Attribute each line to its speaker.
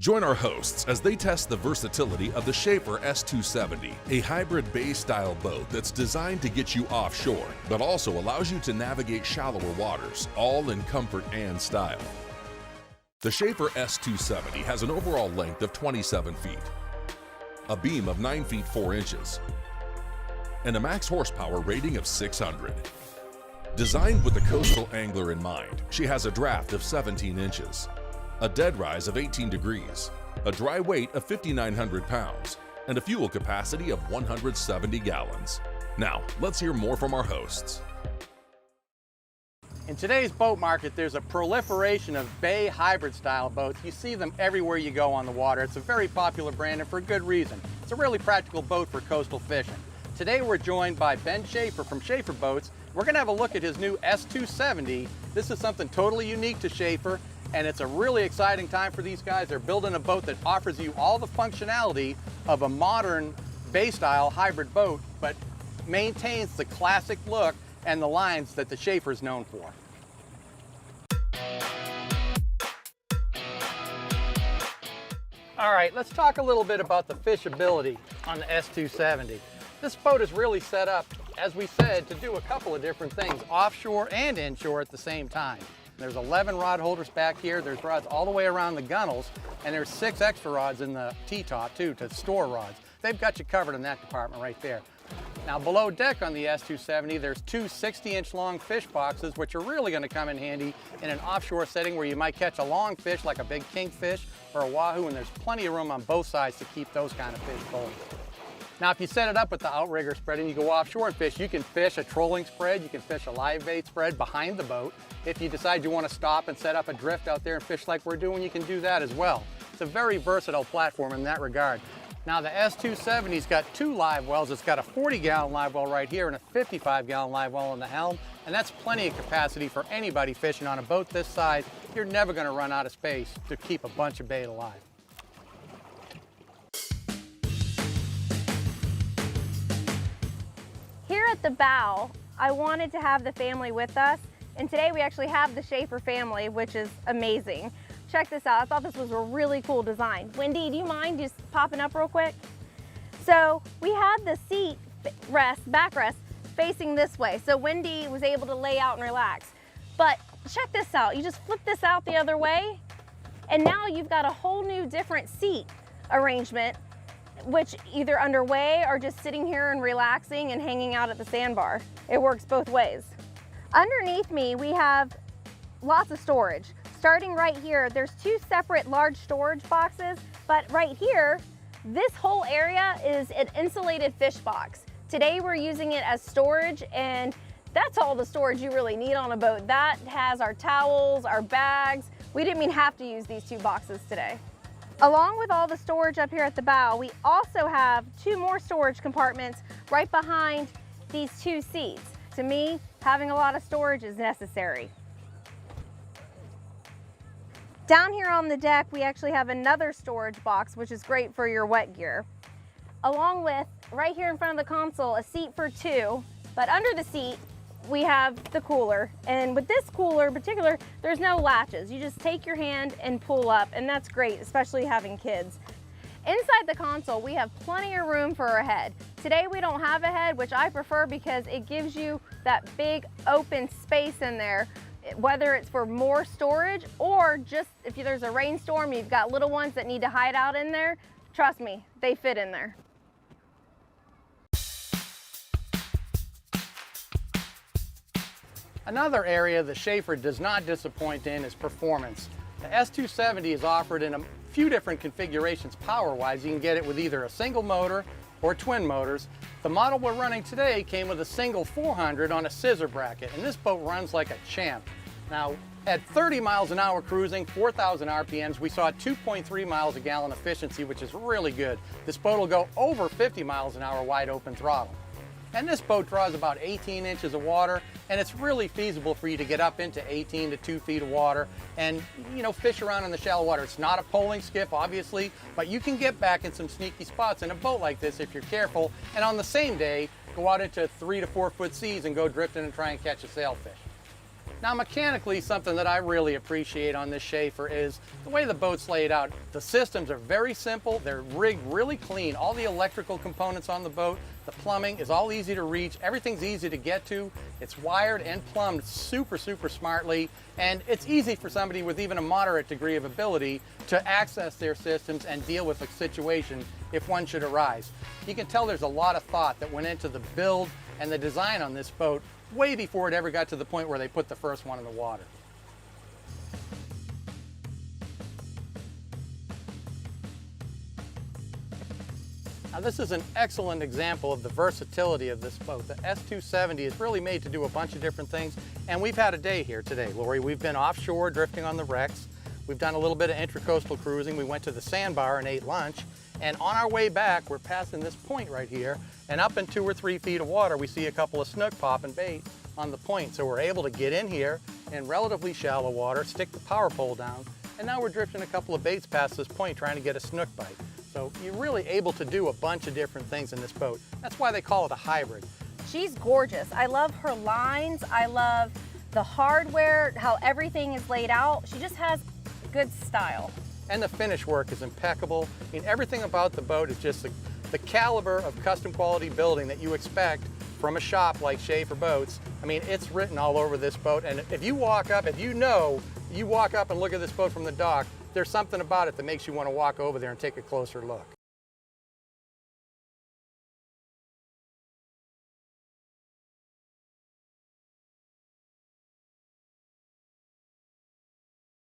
Speaker 1: Join our hosts as they test the versatility of the Shaeffer S270, a hybrid bay-style boat that's designed to get you offshore, but also allows you to navigate shallower waters, all in comfort and style. The Shaeffer S270 has an overall length of 27 feet, a beam of 9 feet 4 inches, and a max horsepower rating of 600. Designed with the coastal angler in mind, she has a draft of 17 inches, a dead rise of 18 degrees, a dry weight of 5,900 pounds, and a fuel capacity of 170 gallons. Now, let's hear more from our hosts.
Speaker 2: In today's boat market, there's a proliferation of bay hybrid style boats. You see them everywhere you go on the water. It's a very popular brand, and for good reason. It's a really practical boat for coastal fishing. Today we're joined by Ben Shaeffer from Shaeffer Boats. We're going to have a look at his new S270. This is something totally unique to Shaeffer, and it's a really exciting time for these guys. They're building a boat that offers you all the functionality of a modern bay-style hybrid boat, but maintains the classic look and the lines that the Shaeffer is known for. All right, let's talk a little bit about the fishability on the S270. This boat is really set up, as we said, to do a couple of different things, offshore and inshore at the same time. There's 11 rod holders back here. There's rods all the way around the gunnels, and there's 6 extra rods in the T-top too to store rods. They've got you covered in that department right there. Now below deck on the S270, there's 2 60-inch long fish boxes, which are really going to come in handy in an offshore setting where you might catch a long fish like a big kingfish or a wahoo, and there's plenty of room on both sides to keep those kind of fish full. Now if you set it up with the outrigger spread and you go offshore and fish, you can fish a trolling spread, you can fish a live bait spread behind the boat. If you decide you want to stop and set up a drift out there and fish like we're doing, you can do that as well. It's a very versatile platform in that regard. Now the S270's got 2 live wells. It's got a 40-gallon live well right here and a 55-gallon live well on the helm, and that's plenty of capacity for anybody fishing on a boat this size. You're never going to run out of space to keep a bunch of bait alive.
Speaker 3: Here at the bow, I wanted to have the family with us, and today we actually have the Shaeffer family, which is amazing. Check this out. I thought this was a really cool design. Wendy, do you mind just popping up real quick? So we had the seat backrest facing this way, so Wendy was able to lay out and relax. But check this out. You just flip this out the other way, and now you've got a whole new different seat arrangement, which either underway or just sitting here and relaxing and hanging out at the sandbar. It works both ways. Underneath me, we have lots of storage. Starting right here, there's 2 separate large storage boxes, but right here, this whole area is an insulated fish box. Today we're using it as storage, and that's all the storage you really need on a boat. That has our towels, our bags. We didn't even have to use these 2 boxes today. Along with all the storage up here at the bow, we also have 2 more storage compartments right behind these 2 seats. To me, having a lot of storage is necessary. Down here on the deck, we actually have another storage box, which is great for your wet gear. Along with, right here in front of the console, a seat for 2, but under the seat, we have the cooler. And with this cooler in particular, there's no latches. You just take your hand and pull up, and that's great, especially having kids. Inside the console, we have plenty of room for a head. Today we don't have a head, which I prefer because it gives you that big open space in there, whether it's for more storage or just if there's a rainstorm, you've got little ones that need to hide out in there. Trust me, they fit in there.
Speaker 2: Another area the Shaeffer does not disappoint in is performance. The S270 is offered in a few different configurations power-wise. You can get it with either a single motor or twin motors. The model we're running today came with a single 400 on a scissor bracket, and this boat runs like a champ. Now, at 30 miles an hour cruising, 4,000 RPMs, we saw 2.3 miles a gallon efficiency, which is really good. This boat will go over 50 miles an hour wide open throttle. And this boat draws about 18 inches of water, and it's really feasible for you to get up into 18 to 2 feet of water and, fish around in the shallow water. It's not a poling skiff, obviously, but you can get back in some sneaky spots in a boat like this if you're careful, and on the same day, go out into 3 to 4 foot seas and go drifting and try and catch a sailfish. Now mechanically, something that I really appreciate on this Shaeffer is the way the boat's laid out. The systems are very simple, they're rigged really clean. All the electrical components on the boat, the plumbing is all easy to reach, everything's easy to get to. It's wired and plumbed super smartly, and it's easy for somebody with even a moderate degree of ability to access their systems and deal with a situation if one should arise. You can tell there's a lot of thought that went into the build and the design on this boat way before it ever got to the point where they put the first one in the water. Now this is an excellent example of the versatility of this boat. The S270 is really made to do a bunch of different things, and we've had a day here today, Lori. We've been offshore drifting on the wrecks. We've done a little bit of intracoastal cruising. We went to the sandbar and ate lunch, and on our way back, we're passing this point right here, and up in 2 or 3 feet of water, we see a couple of snook popping bait on the point. So we're able to get in here in relatively shallow water, stick the power pole down, and now we're drifting a couple of baits past this point trying to get a snook bite. So you're really able to do a bunch of different things in this boat. That's why they call it a hybrid.
Speaker 3: She's gorgeous. I love her lines. I love the hardware, how everything is laid out. She just has good style.
Speaker 2: And the finish work is impeccable. I mean, everything about the boat is just the caliber of custom quality building that you expect from a shop like Shaeffer Boats. I mean, it's written all over this boat, and if you walk up, you walk up and look at this boat from the dock, there's something about it that makes you want to walk over there and take a closer look.